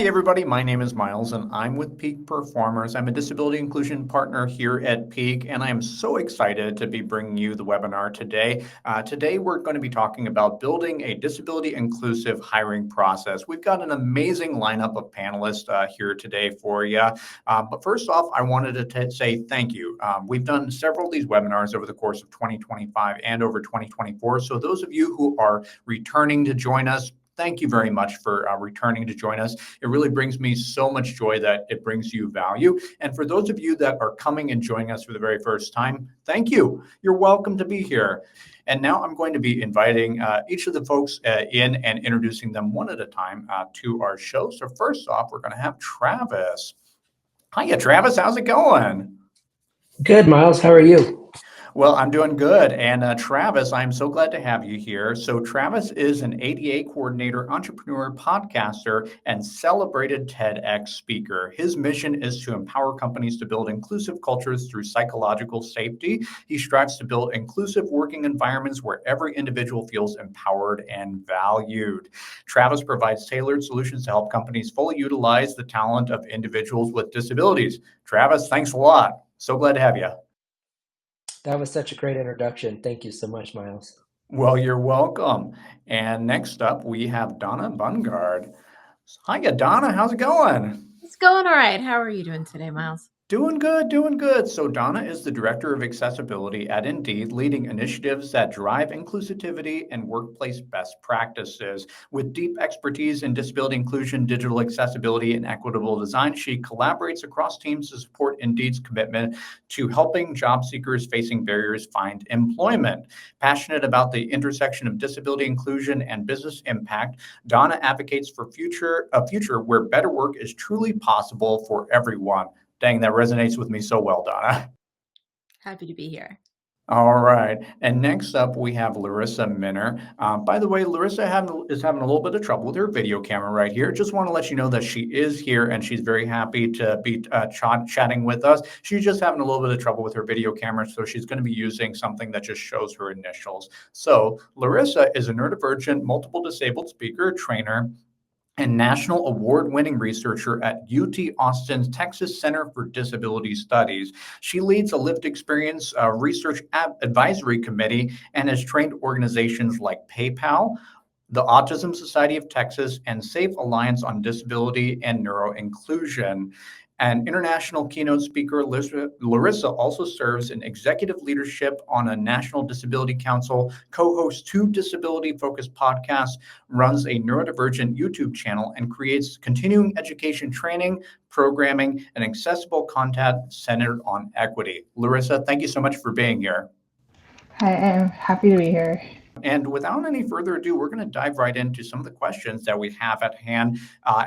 Hi, everybody. My name is Myles, and I'm with Peak Performers. I'm a disability inclusion partner here at Peak, and I am so excited to be bringing you the webinar today. Today, we're going to be talking about building a disability inclusive hiring process. We've got an amazing lineup of panelists here today for you. But first off, I wanted to say thank you. We've done several of these webinars over the course of 2025 and over 2024. So those of you who are returning to join us, thank you very much for returning to join us. It really brings me so much joy that it brings you value. And for those of you that are coming and joining us for the very first time, thank you. You're welcome to be here. And now I'm going to be inviting each of the folks in and introducing them one at a time to our show. So first off, we're going to have Travis. Hiya, Travis. How's it going? Good, Myles. How are you? Well, I'm doing good. And Travis, I'm so glad to have you here. So Travis is an ADA coordinator, entrepreneur, podcaster, and celebrated TEDx speaker. His mission is to empower companies to build inclusive cultures through psychological safety. He strives to build inclusive working environments where every individual feels empowered and valued. Travis provides tailored solutions to help companies fully utilize the talent of individuals with disabilities. Travis, thanks a lot. So glad to have you. That was such a great introduction. Thank you so much, Myles. Well, you're welcome. And next up, we have Donna Bungard. Hiya, Donna. How's it going? It's going all right. How are you doing today, Myles? Doing good, doing good. So Donna is the Director of Accessibility at Indeed, leading initiatives that drive inclusivity and workplace best practices. With deep expertise in disability inclusion, digital accessibility, and equitable design, she collaborates across teams to support Indeed's commitment to helping job seekers facing barriers find employment. Passionate about the intersection of disability inclusion and business impact, Donna advocates for a future where better work is truly possible for everyone. Dang, that resonates with me so well, Donna. Happy to be here. All right. And next up, we have Larissa Minner. By the way, Larissa is having a little bit of trouble with her video camera right here. Just want to let you know that she is here and she's very happy to be chatting with us. She's just having a little bit of trouble with her video camera, so she's going to be using something that just shows her initials. So Larissa is a neurodivergent, multiple disabled speaker, trainer, and national award-winning researcher at UT Austin's Texas Center for Disability Studies. She leads a lived experience research advisory committee and has trained organizations like PayPal, the Autism Society of Texas, and Safe Alliance on Disability and Neuroinclusion. An international keynote speaker, Larissa also serves in executive leadership on a National Disability Council, co-hosts 2 disability-focused podcasts, runs a neurodivergent YouTube channel, and creates continuing education training, programming, and accessible content centered on equity. Larissa, thank you so much for being here. Hi, I'm happy to be here. And without any further ado, we're going to dive right into some of the questions that we have at hand.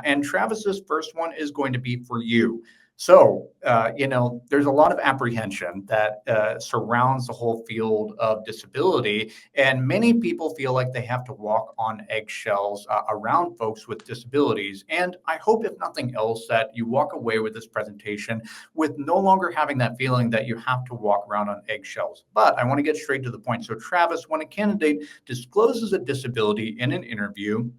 And Travis's first one is going to be for you. So, there's a lot of apprehension that surrounds the whole field of disability, and many people feel like they have to walk on eggshells around folks with disabilities. And I hope, if nothing else, that you walk away with this presentation with no longer having that feeling that you have to walk around on eggshells. But I want to get straight to the point. So, Travis, when a candidate discloses a disability in an interview,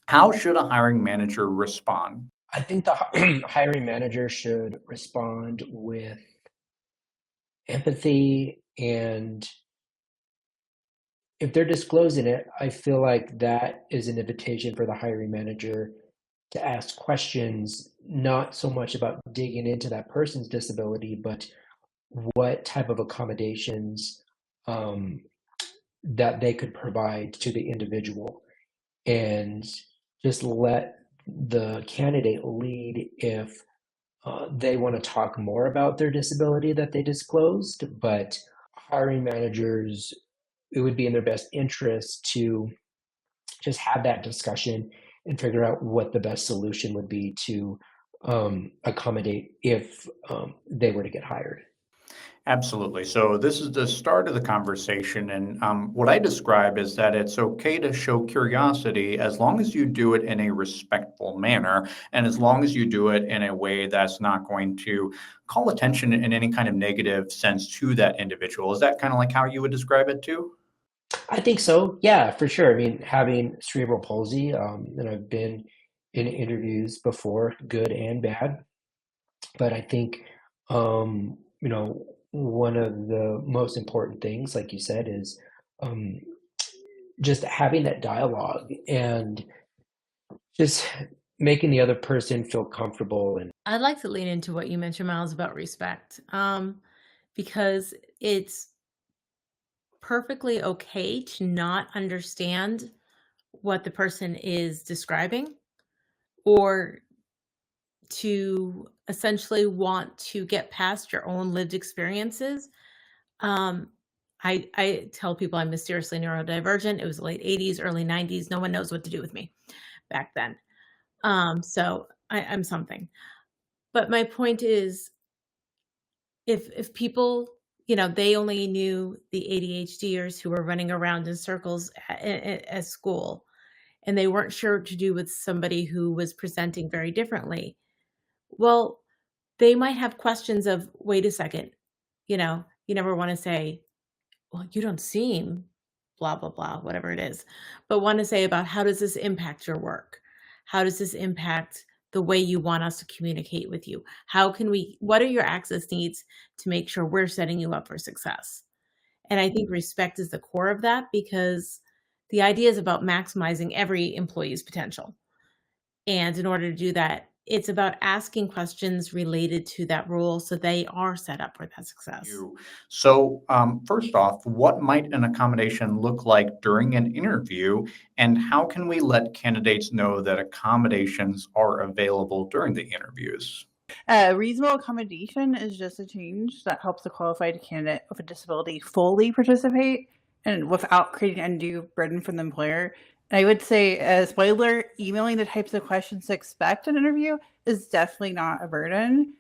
how should a hiring manager respond? I think the hiring manager should respond with empathy, and if they're disclosing it, I feel like that is an invitation for the hiring manager to ask questions, not so much about digging into that person's disability, but what type of accommodations that they could provide to the individual, and just let the candidate lead if they want to talk more about their disability that they disclosed. But hiring managers, it would be in their best interest to just have that discussion and figure out what the best solution would be to accommodate if they were to get hired. Absolutely. So this is the start of the conversation. And what I describe is that it's okay to show curiosity as long as you do it in a respectful manner, and as long as you do it in a way that's not going to call attention in any kind of negative sense to that individual. Is that kind of like how you would describe it too? I think so. Yeah, for sure. I mean, having cerebral palsy, and I've been in interviews before, good and bad. But I think, one of the most important things, like you said, is um, just having that dialogue and just making the other person feel comfortable. And I'd like to lean into what you mentioned, Myles, about respect, because it's perfectly okay to not understand what the person is describing, or to essentially want to get past your own lived experiences. I tell people I'm mysteriously neurodivergent. It was the late 80s, early 90s. No one knows what to do with me back then. So I'm something. But my point is, if people, they only knew the ADHDers who were running around in circles at school, and they weren't sure what to do with somebody who was presenting very differently. Well, they might have questions of, wait a second, you never want to say, well, you don't seem blah, blah, blah, whatever it is, but want to say about, how does this impact your work? How does this impact the way you want us to communicate with you? What are your access needs to make sure we're setting you up for success? And I think respect is the core of that, because the idea is about maximizing every employee's potential. And in order to do that, it's about asking questions related to that role so they are set up for that success. So, first off, what might an accommodation look like during an interview, and how can we let candidates know that accommodations are available during the interviews? Reasonable accommodation is just a change that helps a qualified candidate with a disability fully participate and without creating undue burden for the employer. And I would say, as spoiler, emailing the types of questions to expect in an interview is definitely not a burden.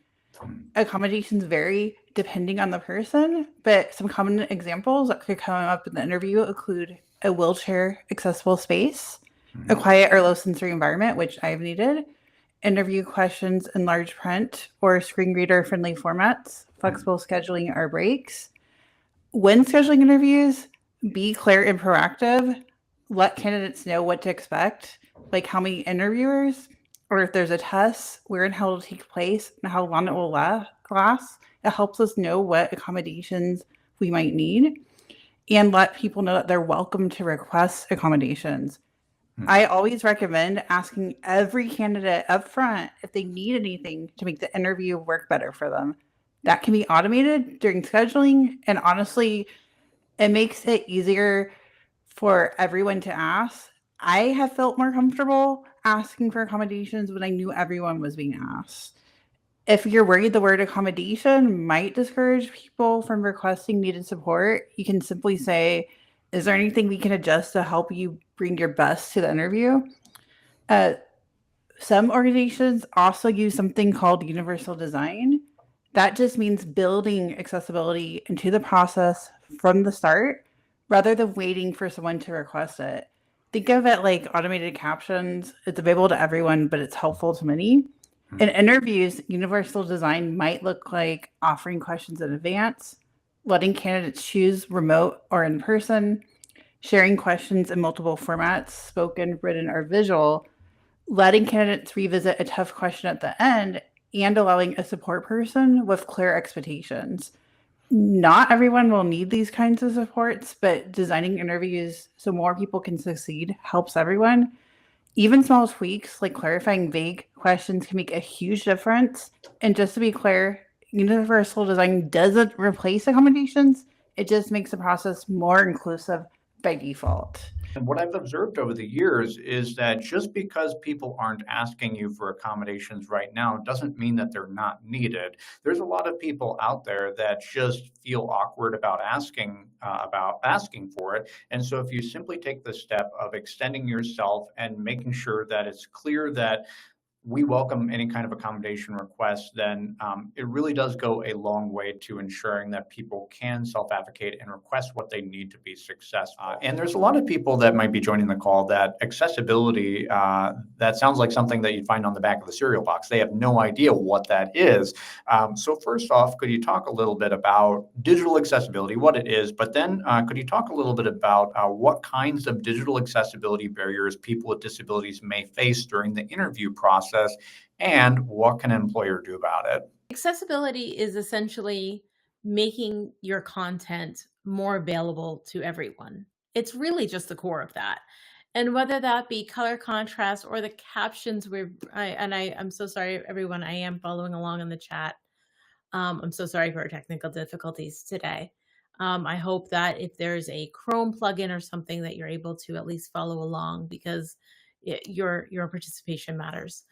Accommodations vary depending on the person, but some common examples that could come up in the interview include a wheelchair accessible space, a quiet or low sensory environment, which I've needed, interview questions in large print or screen reader friendly formats, flexible scheduling or breaks. When scheduling interviews, be clear and proactive. Let candidates know what to expect, like how many interviewers, or if there's a test, where and how it will take place, and how long it will last. It helps us know what accommodations we might need, and let people know that they're welcome to request accommodations. I always recommend asking every candidate up front if they need anything to make the interview work better for them. That can be automated during scheduling, and honestly, it makes it easier for everyone to ask. I have felt more comfortable asking for accommodations when I knew everyone was being asked. If you're worried the word accommodation might discourage people from requesting needed support, you can simply say, is there anything we can adjust to help you bring your best to the interview? Some organizations also use something called universal design. That just means building accessibility into the process from the start rather than waiting for someone to request it. Think of it like automated captions. It's available to everyone, but it's helpful to many. In interviews, universal design might look like offering questions in advance, letting candidates choose remote or in person, sharing questions in multiple formats, spoken, written, or visual, letting candidates revisit a tough question at the end, and allowing a support person with clear expectations. Not everyone will need these kinds of supports, but designing interviews so more people can succeed helps everyone. Even small tweaks like clarifying vague questions can make a huge difference. And just to be clear, universal design doesn't replace accommodations, it just makes the process more inclusive by default. And what I've observed over the years is that just because people aren't asking you for accommodations right now doesn't mean that they're not needed. There's a lot of people out there that just feel awkward about asking for it. And so if you simply take the step of extending yourself and making sure that it's clear that we welcome any kind of accommodation request, then it really does go a long way to ensuring that people can self-advocate and request what they need to be successful. And there's a lot of people that might be joining the call that accessibility, that sounds like something that you'd find on the back of the cereal box. They have no idea what that is. So first off, could you talk a little bit about digital accessibility, what it is, but then could you talk a little bit about what kinds of digital accessibility barriers people with disabilities may face during the interview process, and what can an employer do about it? Accessibility is essentially making your content more available to everyone. It's really just the core of that. And whether that be color contrast or the captions, I'm so sorry, everyone, I am following along in the chat. I'm so sorry for our technical difficulties today. I hope that if there's a Chrome plugin or something that you're able to at least follow along, because your participation matters.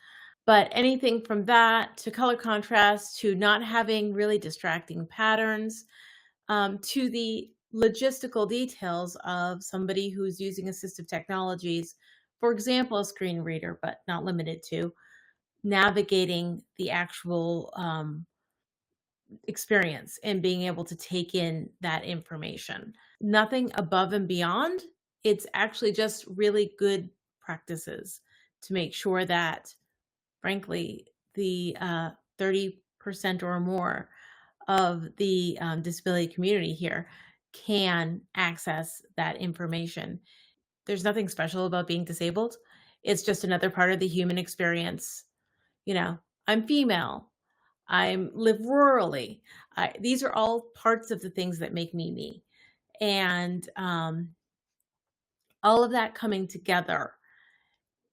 But anything from that to color contrast to not having really distracting patterns, to the logistical details of somebody who's using assistive technologies, for example, a screen reader, but not limited to, navigating the actual experience and being able to take in that information. Nothing above and beyond. It's actually just really good practices to make sure that, frankly, the 30% or more of the disability community here can access that information. There's nothing special about being disabled. It's just another part of the human experience. You know, I'm female. I live rurally. These are all parts of the things that make me me. And all of that coming together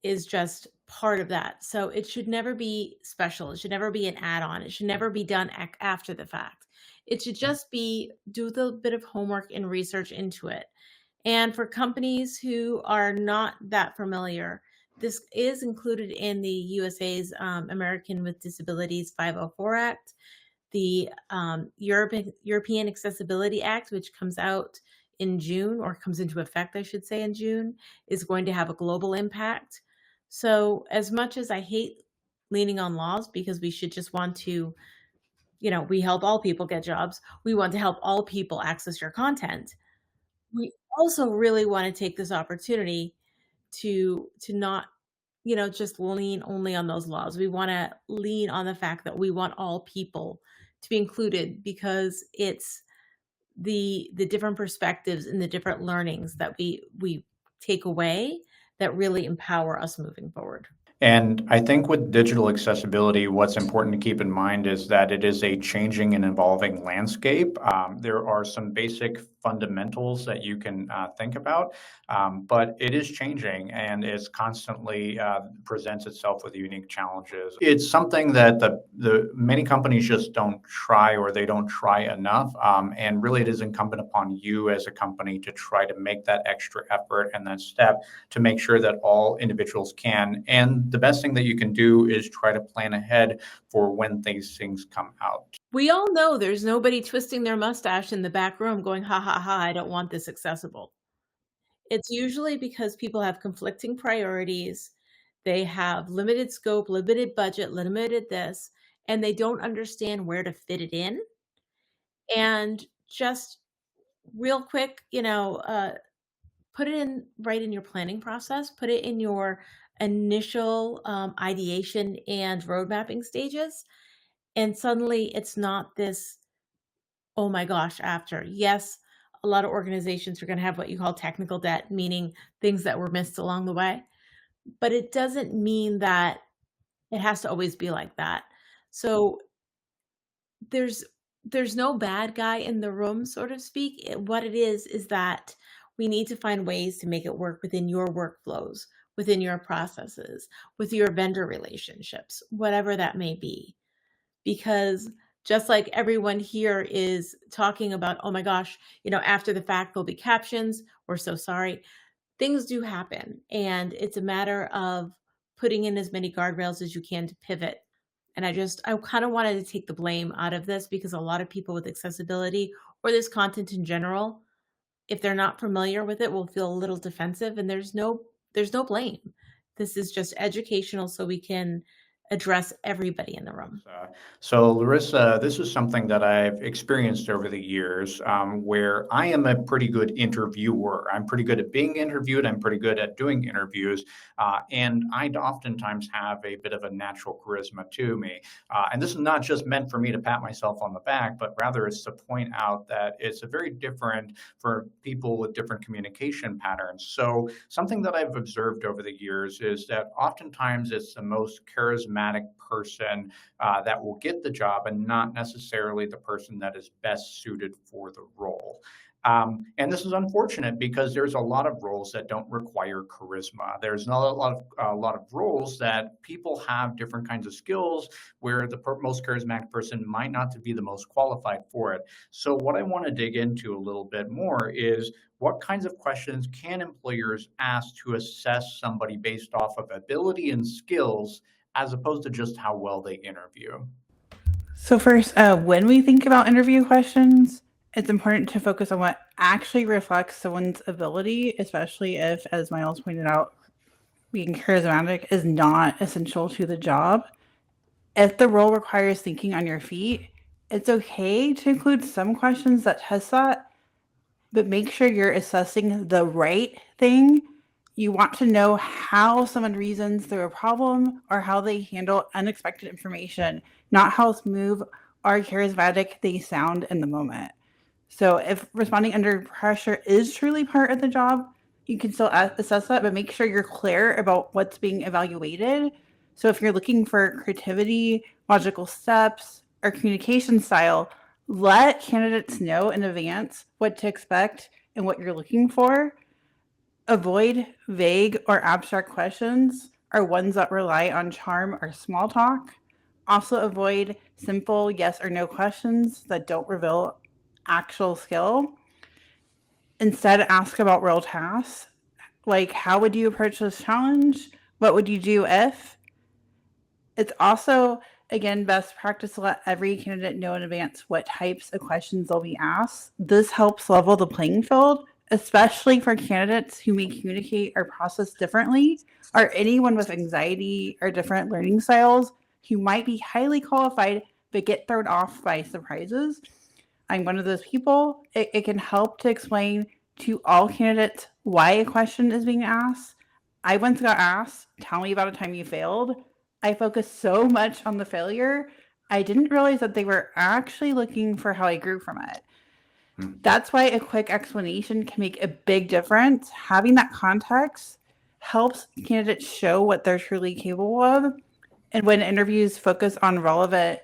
is just part of that. So it should never be special. It should never be an add-on. It should never be done after the fact. It should just be do the bit of homework and research into it. And for companies who are not that familiar, this is included in the USA's American with Disabilities 504 Act, the European Accessibility Act, which comes out in June, or comes into effect, I should say, in June, is going to have a global impact. So as much as I hate leaning on laws, because we should just want to, we help all people get jobs. We want to help all people access your content. We also really want to take this opportunity to not, just lean only on those laws. We want to lean on the fact that we want all people to be included, because it's the different perspectives and the different learnings that we take away that really empower us moving forward. And I think with digital accessibility, what's important to keep in mind is that it is a changing and evolving landscape. There are some basic fundamentals that you can think about, but it is changing, and it's constantly presents itself with unique challenges. It's something that the many companies just don't try, or they don't try enough. And really, it is incumbent upon you as a company to try to make that extra effort and that step to make sure that all individuals can. And the best thing that you can do is try to plan ahead for when these things come out. We all know there's nobody twisting their mustache in the back room going, ha, ha, ha, I don't want this accessible. It's usually because people have conflicting priorities. They have limited scope, limited budget, limited this, and they don't understand where to fit it in. And just real quick, put it in right in your planning process, put it in your initial ideation and road mapping stages. And suddenly it's not this, oh my gosh, after. Yes, a lot of organizations are going to have what you call technical debt, meaning things that were missed along the way. But it doesn't mean that it has to always be like that. So there's no bad guy in the room, so to speak. What it is that we need to find ways to make it work within your workflows, within your processes, with your vendor relationships, whatever that may be. Because just like everyone here is talking about, oh my gosh, after the fact, there'll be captions. We're so sorry. Things do happen. And it's a matter of putting in as many guardrails as you can to pivot. And I kind of wanted to take the blame out of this, because a lot of people with accessibility or this content in general, if they're not familiar with it, will feel a little defensive, and there's no blame. This is just educational, so we can address everybody in the room. So Larissa, this is something that I've experienced over the years, where I am a pretty good interviewer. I'm pretty good at being interviewed. I'm pretty good at doing interviews. And I oftentimes have a bit of a natural charisma to me. And this is not just meant for me to pat myself on the back, but rather it's to point out that it's a very different for people with different communication patterns. So something that I've observed over the years is that oftentimes it's the most charismatic person that will get the job and not necessarily the person that is best suited for the role. And this is unfortunate because there's a lot of roles that don't require charisma. There's not a lot of roles that people have different kinds of skills where the most charismatic person might not be the most qualified for it. So what I want to dig into a little bit more is what kinds of questions can employers ask to assess somebody based off of ability and skills as opposed to just how well they interview? So first, when we think about interview questions, it's important to focus on what actually reflects someone's ability, especially if, as Myles pointed out, being charismatic is not essential to the job. If the role requires thinking on your feet, it's okay to include some questions that test that, but make sure you're assessing the right thing. You want to know how someone reasons through a problem or how they handle unexpected information, not how smooth or charismatic they sound in the moment. So if responding under pressure is truly part of the job, you can still assess that, but make sure you're clear about what's being evaluated. So if you're looking for creativity, logical steps, or communication style, let candidates know in advance what to expect and what you're looking for. Avoid vague or abstract questions or ones that rely on charm or small talk. Also avoid simple yes or no questions that don't reveal actual skill. Instead, ask about real tasks, like how would you approach this challenge? What would you do if? It's also, again, best practice to let every candidate know in advance what types of questions they'll be asked. This helps level the playing field, especially for candidates who may communicate or process differently, or anyone with anxiety or different learning styles who might be highly qualified but get thrown off by surprises. I'm one of those people. It can help to explain to all candidates why a question is being asked. I once got asked, tell me about a time you failed. I focused so much on the failure, I didn't realize that they were actually looking for how I grew from it. That's why a quick explanation can make a big difference. Having that context helps candidates show what they're truly capable of. And when interviews focus on relevant,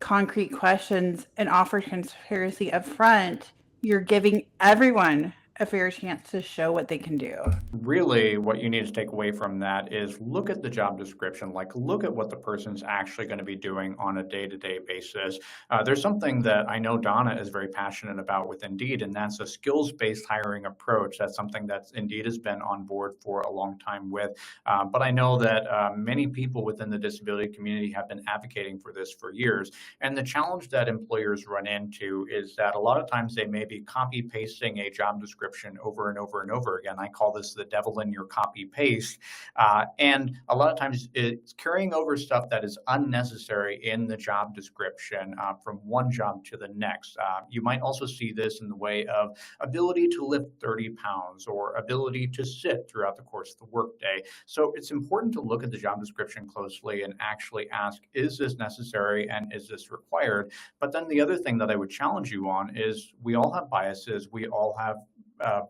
concrete questions and offer transparency up front, you're giving everyone a fair chance to show what they can do. Really, what you need to take away from that is look at the job description, like look at what the person's actually going to be doing on a day-to-day basis. There's something that I know Donna is very passionate about with Indeed, and that's a skills-based hiring approach. That's something that Indeed has been on board for a long time with. But I know that many people within the disability community have been advocating for this for years. And the challenge that employers run into is that a lot of times they may be copy-pasting a job description over and over and over again. I call this the devil in your copy paste. And a lot of times it's carrying over stuff that is unnecessary in the job description from one job to the next. You might also see this in the way of ability to lift 30 pounds or ability to sit throughout the course of the workday. So it's important to look at the job description closely and actually ask, is this necessary and is this required? But then the other thing that I would challenge you on is we all have biases. We all have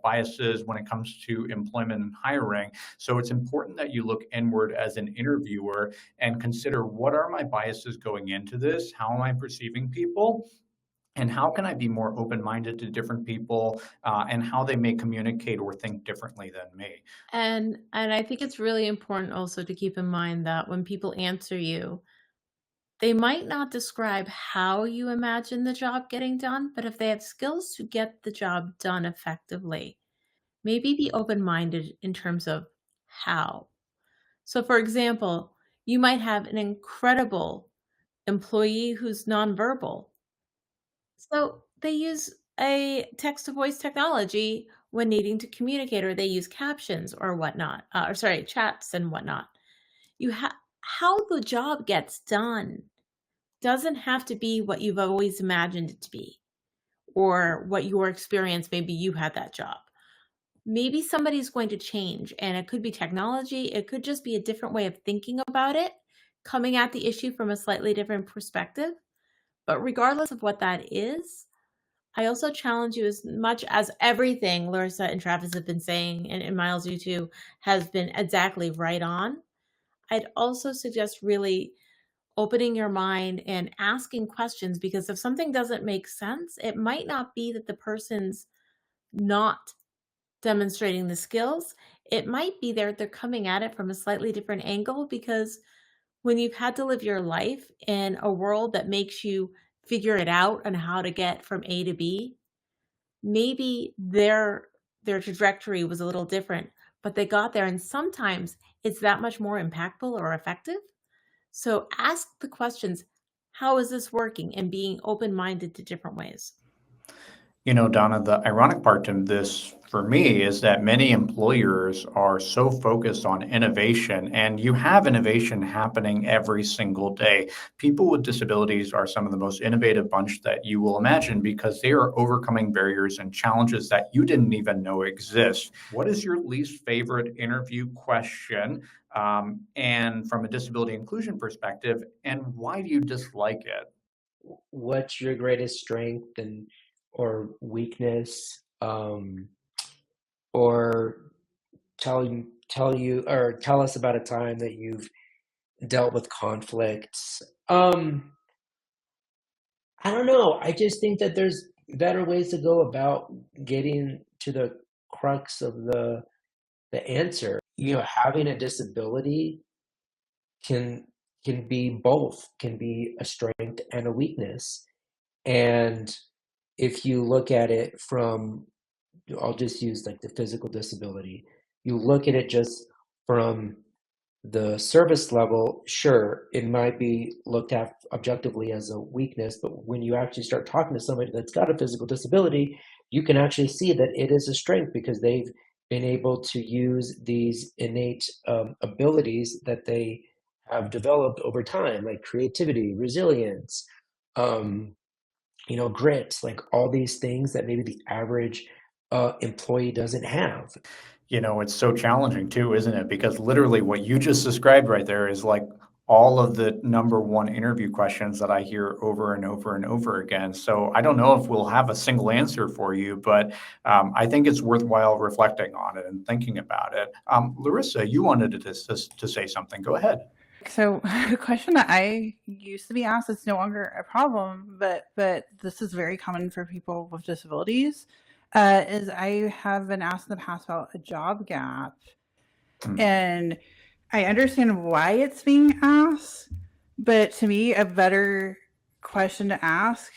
biases when it comes to employment and hiring. So it's important that you look inward as an interviewer and consider, what are my biases going into this? How am I perceiving people? And how can I be more open-minded to different people and how they may communicate or think differently than me? And I think it's really important also to keep in mind that when people answer you, they might not describe how you imagine the job getting done, but if they have skills to get the job done effectively, maybe be open-minded in terms of how. So, for example, you might have an incredible employee who's nonverbal. So they use a text-to-voice technology when needing to communicate, or they use captions or whatnot, chats and whatnot. You have how the job gets done doesn't have to be what you've always imagined it to be or what your experience, maybe you had that job. Maybe somebody's going to change, and it could be technology. It could just be a different way of thinking about it, coming at the issue from a slightly different perspective. But regardless of what that is, I also challenge you, as much as everything Larissa and Travis have been saying, and Myles, you too, has been exactly right on. I'd also suggest really opening your mind and asking questions, because if something doesn't make sense, it might not be that the person's not demonstrating the skills. It might be they're coming at it from a slightly different angle, because when you've had to live your life in a world that makes you figure it out on how to get from A to B, maybe their trajectory was a little different, but they got there, and sometimes it's that much more impactful or effective. So ask the questions, how is this working? And being open-minded to different ways. You know, Donna, the ironic part to this for me is that many employers are so focused on innovation, and you have innovation happening every single day. People with disabilities are some of the most innovative bunch that you will imagine, because they are overcoming barriers and challenges that you didn't even know exist. What is your least favorite interview question? And from a disability inclusion perspective, and why do you dislike it? What's your greatest strength and or weakness? Or tell us about a time that you've dealt with conflicts. I don't know. I just think that there's better ways to go about getting to the crux of the answer. You know, having a disability can be both, can be a strength and a weakness. And if you look at it from, I'll just use like the physical disability, you look at it just from the service level, sure, it might be looked at objectively as a weakness, but when you actually start talking to somebody that's got a physical disability, you can actually see that it is a strength, because they've been able to use these innate abilities that they have developed over time, like creativity, resilience, grit, like all these things that maybe the average employee doesn't have. You know, it's so challenging too, isn't it? Because literally what you just described right there is like all of the number one interview questions that I hear over and over and over again. So I don't know if we'll have a single answer for you, but I think it's worthwhile reflecting on it and thinking about it. Larissa, you wanted to say something. Go ahead. So a question that I used to be asked is no longer a problem, but this is very common for people with disabilities. Is I have been asked in the past about a job gap, and I understand why it's being asked, but to me, a better question to ask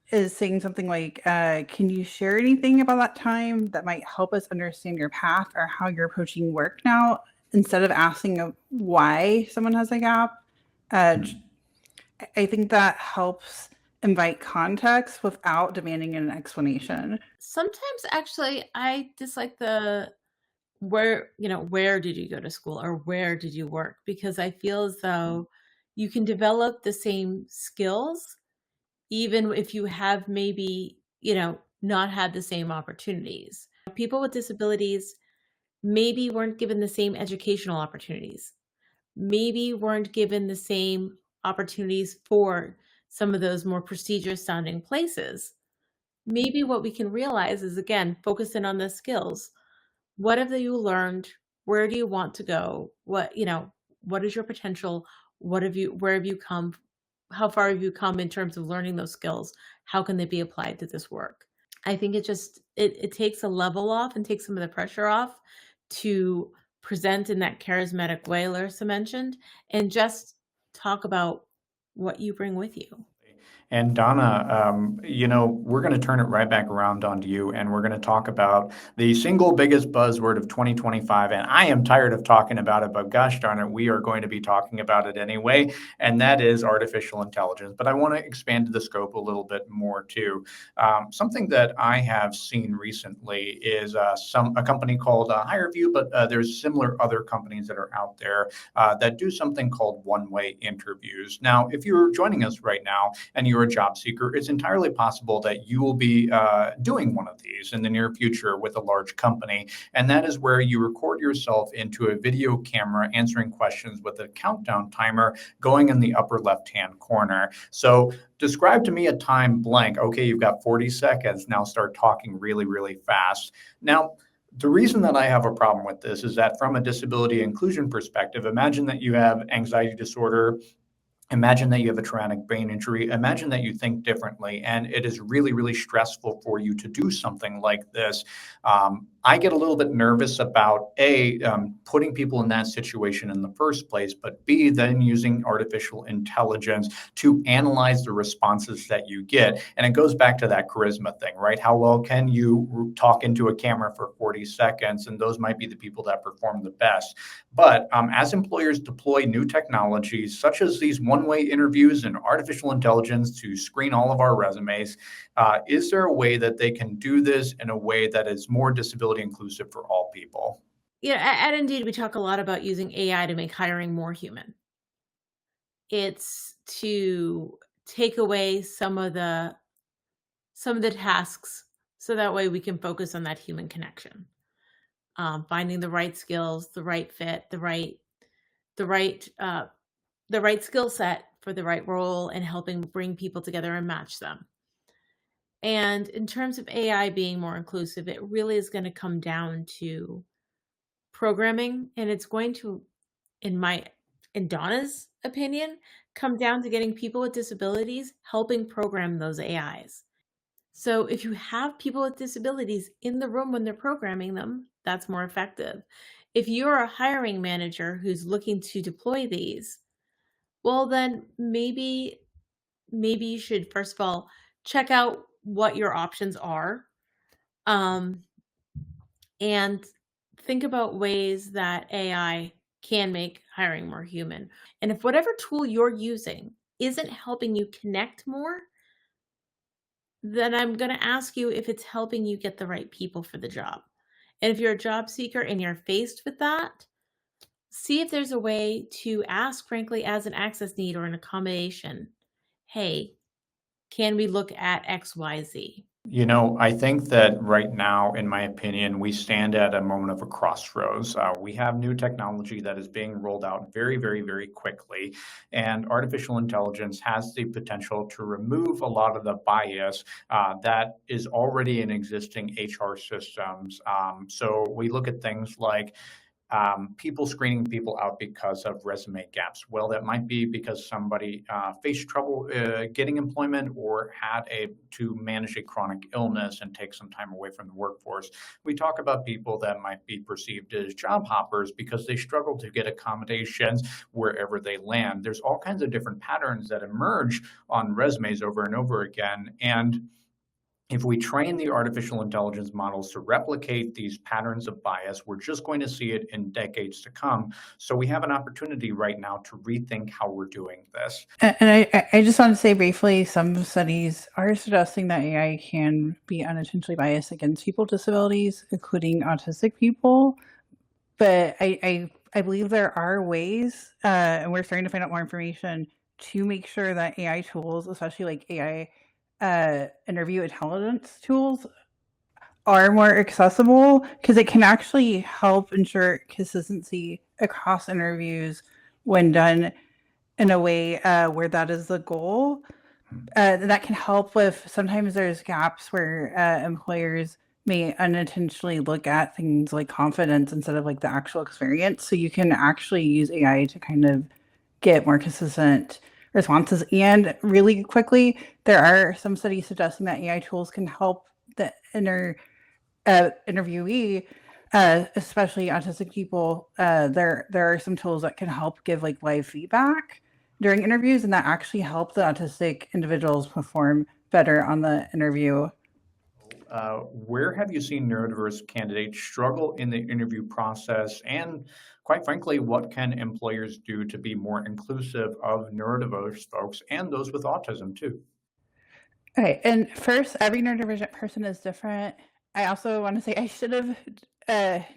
is saying something like, "Can you share anything about that time that might help us understand your path or how you're approaching work now?" Instead of asking why someone has a gap. I think that helps invite context without demanding an explanation. Sometimes actually I dislike the where did you go to school or where did you work, because I feel as though you can develop the same skills even if you have maybe not had the same opportunities. People with disabilities maybe weren't given the same educational opportunities, maybe weren't given the same opportunities for some of those more prestigious sounding places. Maybe what we can realize is, again, focus in on the skills. What have you learned? Where do you want to go? What is your potential? Where have you come? How far have you come in terms of learning those skills? How can they be applied to this work? I think it takes a level off and takes some of the pressure off to present in that charismatic way Larissa mentioned, and just talk about what you bring with you. And Donna, we're going to turn it right back around onto you, and we're going to talk about the single biggest buzzword of 2025. And I am tired of talking about it, but gosh darn it, we are going to be talking about it anyway, and that is artificial intelligence. But I want to expand the scope a little bit more too. Something that I have seen recently is a company called HireVue, but there's similar other companies that are out there that do something called one-way interviews. Now, if you're joining us right now and you're a job seeker, it's entirely possible that you will be doing one of these in the near future with a large company. And that is where you record yourself into a video camera answering questions with a countdown timer going in the upper left-hand corner. So describe to me a time blank. Okay, you've got 40 seconds. Now start talking really, really fast. Now, the reason that I have a problem with this is that from a disability inclusion perspective, imagine that you have anxiety disorder. Imagine that you have a traumatic brain injury. Imagine that you think differently, and it is really, really stressful for you to do something like this. I get a little bit nervous about putting people in that situation in the first place, but B, then using artificial intelligence to analyze the responses that you get. And it goes back to that charisma thing, right? How well can you talk into a camera for 40 seconds? And those might be the people that perform the best. But as employers deploy new technologies, such as these one-way interviews and artificial intelligence to screen all of our resumes, is there a way that they can do this in a way that is more disability inclusive for all people? Yeah, at Indeed, we talk a lot about using AI to make hiring more human. It's to take away some of the tasks, so that way we can focus on that human connection, finding the right skills, the right fit, the right skill set for the right role, and helping bring people together and match them. And in terms of AI being more inclusive, it really is going to come down to programming, and it's going to, in Donna's opinion, come down to getting people with disabilities helping program those AIs. So if you have people with disabilities in the room when they're programming them, that's more effective. If you're a hiring manager who's looking to deploy these, well, then maybe you should first of all check out what your options are, and think about ways that AI can make hiring more human. And if whatever tool you're using isn't helping you connect more, then I'm going to ask you if it's helping you get the right people for the job. And if you're a job seeker and you're faced with that, see if there's a way to ask, frankly, as an access need or an accommodation, hey, can we look at XYZ? I think that right now, in my opinion, we stand at a moment of a crossroads. We have new technology that is being rolled out very, very, very quickly, and artificial intelligence has the potential to remove a lot of the bias that is already in existing HR systems. So we look at things like people screening people out because of resume gaps. Well, that might be because somebody faced trouble getting employment or had to manage a chronic illness and take some time away from the workforce. We talk about people that might be perceived as job hoppers because they struggle to get accommodations wherever they land. There's all kinds of different patterns that emerge on resumes over and over again. And if we train the artificial intelligence models to replicate these patterns of bias, we're just going to see it in decades to come. So we have an opportunity right now to rethink how we're doing this. And I just want to say briefly, some studies are suggesting that AI can be unintentionally biased against people with disabilities, including autistic people. But I believe there are ways, and we're starting to find out more information to make sure that AI tools, especially like AI interview intelligence tools, are more accessible, because it can actually help ensure consistency across interviews when done in a way where that is the goal. That can help with, sometimes there's gaps where employers may unintentionally look at things like confidence instead of like the actual experience. So you can actually use AI to kind of get more consistent responses. And really quickly, there are some studies suggesting that AI tools can help the interviewee, especially autistic people. There are some tools that can help give like live feedback during interviews, and that actually helped the autistic individuals perform better on the interview. Where have you seen neurodiverse candidates struggle in the interview process? And quite frankly, what can employers do to be more inclusive of neurodiverse folks and those with autism too? Okay, and first, every neurodivergent person is different. I also want to say I should have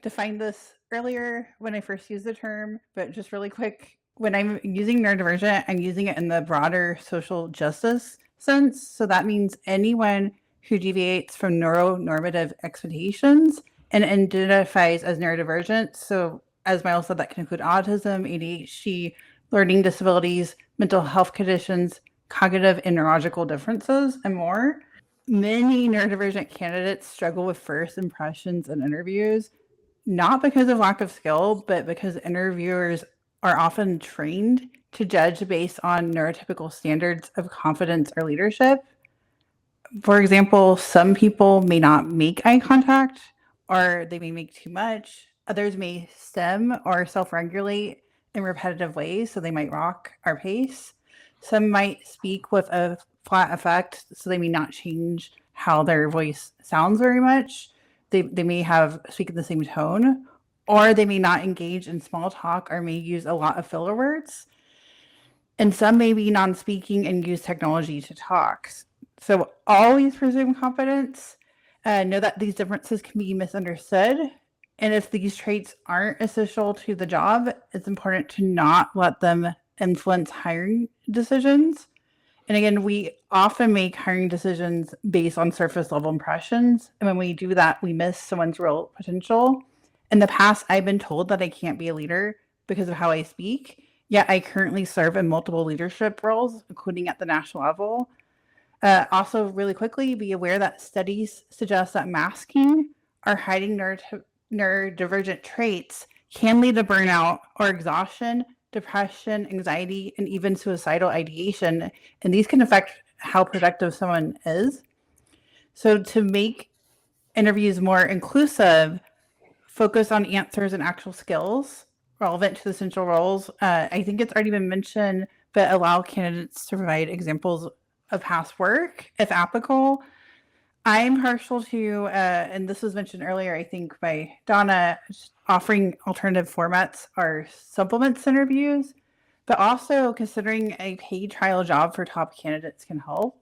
defined this earlier when I first used the term, but just really quick, when I'm using neurodivergent, I'm using it in the broader social justice sense. So that means anyone who deviates from neuronormative expectations and identifies as neurodivergent. So, as Myles said, that can include autism, ADHD, learning disabilities, mental health conditions, cognitive and neurological differences, and more. Many neurodivergent candidates struggle with first impressions in interviews, not because of lack of skill, but because interviewers are often trained to judge based on neurotypical standards of confidence or leadership. For example, some people may not make eye contact, or they may make too much. Others may stem or self regulate in repetitive ways, so they might rock our pace. Some might speak with a flat effect, so they may not change how their voice sounds very much. They may have speak in the same tone, or they may not engage in small talk or may use a lot of filler words. And some may be non speaking and use technology to talk. So always presume competence. Know that these differences can be misunderstood. And if these traits aren't essential to the job, it's important to not let them influence hiring decisions. And again, we often make hiring decisions based on surface level impressions. And when we do that, we miss someone's real potential. In the past, I've been told that I can't be a leader because of how I speak. Yet I currently serve in multiple leadership roles, including at the national level. Also, really quickly, be aware that studies suggest that masking or hiding neurodivergent traits can lead to burnout or exhaustion, depression, anxiety, and even suicidal ideation. And these can affect how productive someone is. So, to make interviews more inclusive, focus on answers and actual skills relevant to the essential roles. I think it's already been mentioned, but allow candidates to provide examples of past work if applicable. I'm partial to, and this was mentioned earlier, I think by Donna, offering alternative formats or supplements interviews, but also considering a paid trial job for top candidates can help.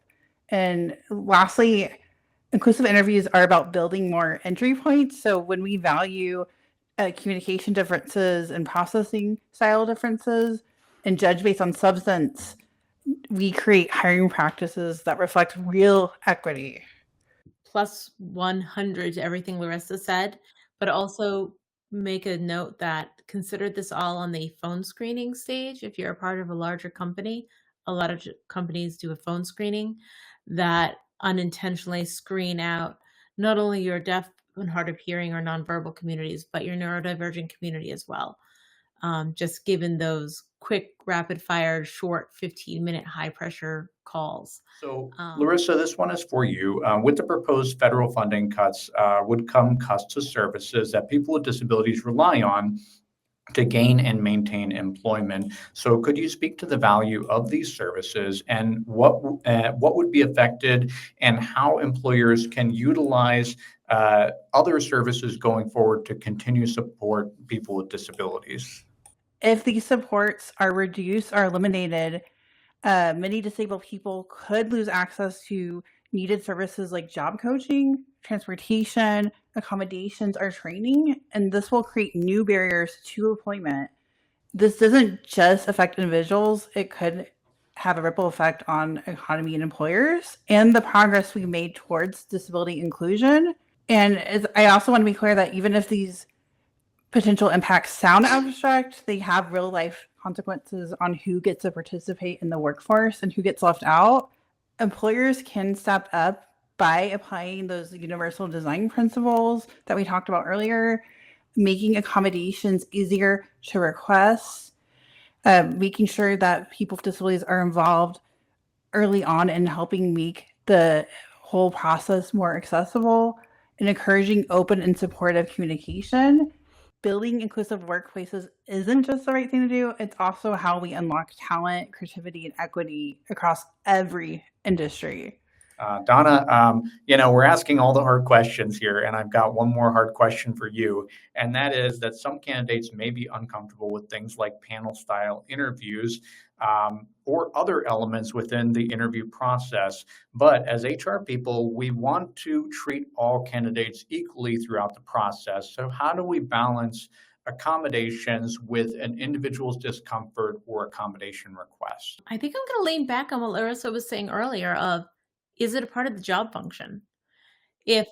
And lastly, inclusive interviews are about building more entry points. So when we value communication differences and processing style differences and judge based on substance, we create hiring practices that reflect real equity. Plus 100 to everything Larissa said, but also make a note that consider this all on the phone screening stage. If you're a part of a larger company, a lot of companies do a phone screening that unintentionally screen out not only your deaf and hard of hearing or nonverbal communities, but your neurodivergent community as well. Just given those quick, rapid fire, short 15-minute high pressure calls. So, Larissa, this one is for you. With the proposed federal funding cuts, would come costs to services that people with disabilities rely on to gain and maintain employment. So, could you speak to the value of these services and what would be affected, and how employers can utilize other services going forward to continue support people with disabilities? If these supports are reduced or eliminated, many disabled people could lose access to needed services like job coaching, transportation, accommodations, or training, and this will create new barriers to employment. This doesn't just affect individuals, it could have a ripple effect on economy and employers and the progress we made towards disability inclusion. And I also want to be clear that even if these potential impacts sound abstract, they have real life consequences on who gets to participate in the workforce and who gets left out. Employers can step up by applying those universal design principles that we talked about earlier, making accommodations easier to request, making sure that people with disabilities are involved early on in helping make the whole process more accessible, and encouraging open and supportive communication. building inclusive workplaces isn't just the right thing to do, it's also how we unlock talent, creativity, and equity across every industry. Donna, we're asking all the hard questions here, and I've got one more hard question for you, and that is that some candidates may be uncomfortable with things like panel style interviews or other elements within the interview process. But as HR people, we want to treat all candidates equally throughout the process. So, how do we balance accommodations with an individual's discomfort or accommodation request? I think I'm going to lean back on what Larissa was saying earlier of, is it a part of the job function? If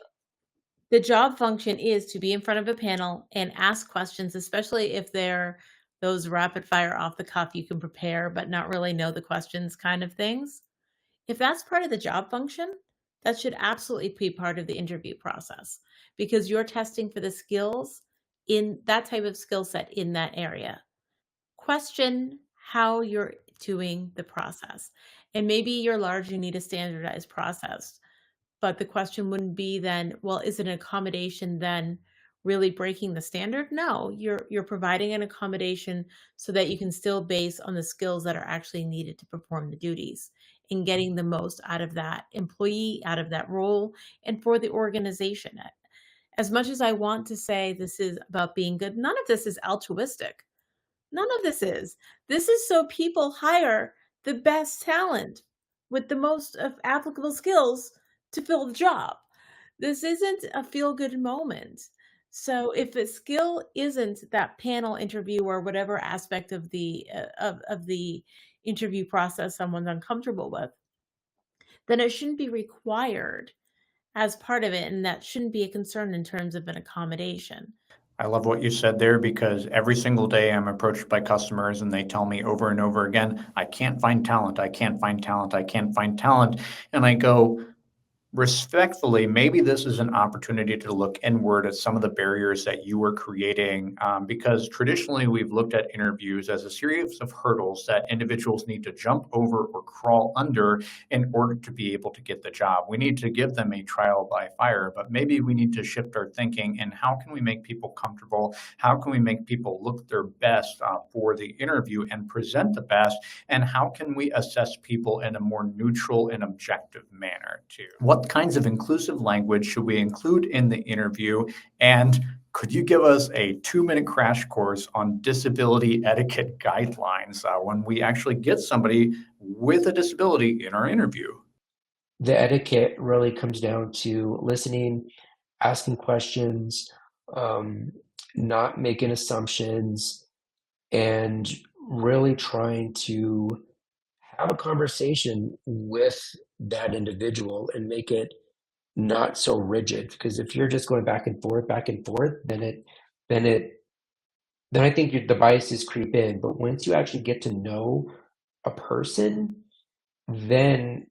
the job function is to be in front of a panel and ask questions, especially if they're those rapid fire off the cuff, you can prepare but not really know the questions kind of things. If that's part of the job function, that should absolutely be part of the interview process because you're testing for the skills in that type of skill set in that area. Question how you're doing the process. And maybe you're large, you need a standardized process. But the question wouldn't be then, well, is it an accommodation then really breaking the standard? No, you're providing an accommodation so that you can still base on the skills that are actually needed to perform the duties and getting the most out of that employee, out of that role, and for the organization. As much as I want to say this is about being good, none of this is altruistic. None of this is. This is so people hire the best talent with the most of applicable skills to fill the job. This isn't a feel-good moment. So if a skill isn't that panel interview or whatever aspect of the interview process someone's uncomfortable with, then it shouldn't be required as part of it, and that shouldn't be a concern in terms of an accommodation. I love what you said there because every single day I'm approached by customers and they tell me over and over again, I can't find talent. I can't find talent. I can't find talent. And I go, respectfully, maybe this is an opportunity to look inward at some of the barriers that you are creating, because traditionally we've looked at interviews as a series of hurdles that individuals need to jump over or crawl under in order to be able to get the job. We need to give them a trial by fire, but maybe we need to shift our thinking and how can we make people comfortable? How can we make people look their best for the interview and present the best? And how can we assess people in a more neutral and objective manner too? What kinds of inclusive language should we include in the interview? And could you give us a 2-minute crash course on disability etiquette guidelines when we actually get somebody with a disability in our interview? The etiquette really comes down to listening, asking questions, not making assumptions, and really trying to have a conversation with that individual and make it not so rigid. Because if you're just going back and forth, then I think the biases creep in. But once you actually get to know a person, then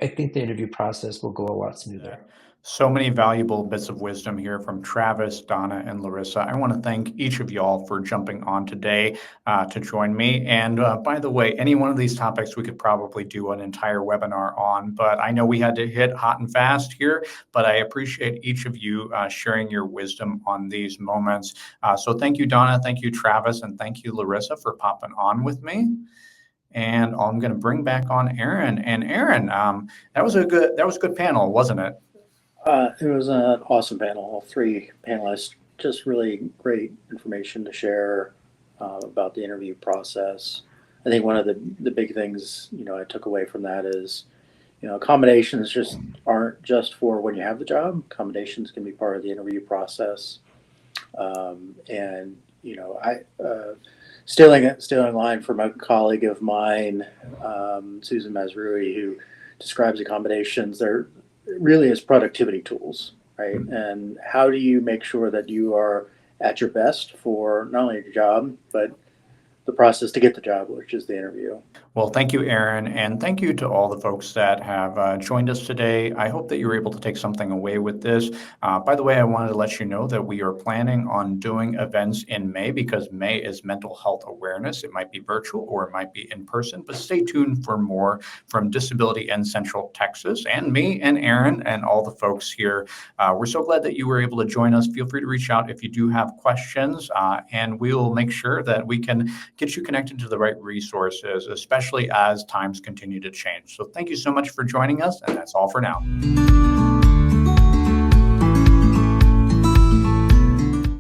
I think the interview process will go a lot smoother. So many valuable bits of wisdom here from Travis, Donna, and Larissa. I want to thank each of y'all for jumping on today to join me. And by the way, any one of these topics we could probably do an entire webinar on, but I know we had to hit hot and fast here, but I appreciate each of you sharing your wisdom on these moments. So thank you, Donna, thank you, Travis, and thank you, Larissa, for popping on with me. And I'm going to bring back on Aaron. And Aaron, that was a good panel, wasn't it? It was an awesome panel. All 3 panelists, just really great information to share about the interview process. I think one of the big things I took away from that is accommodations just aren't just for when you have the job. Accommodations can be part of the interview process. And I stealing a line from a colleague of mine, Susan Mazrui, who describes accommodations. They're really as productivity tools, right? And how do you make sure that you are at your best for not only your job, but the process to get the job, which is the interview. Well, thank you, Aaron, and thank you to all the folks that have joined us today. I hope that you were able to take something away with this. By the way, I wanted to let you know that we are planning on doing events in May because May is Mental Health Awareness. It might be virtual or it might be in person, but stay tuned for more from Disability in Central Texas and me and Aaron and all the folks here. We're so glad that you were able to join us. Feel free to reach out if you do have questions, and we will make sure that we can get you connected to the right resources, especially as times continue to change. So thank you so much for joining us, and that's all for now.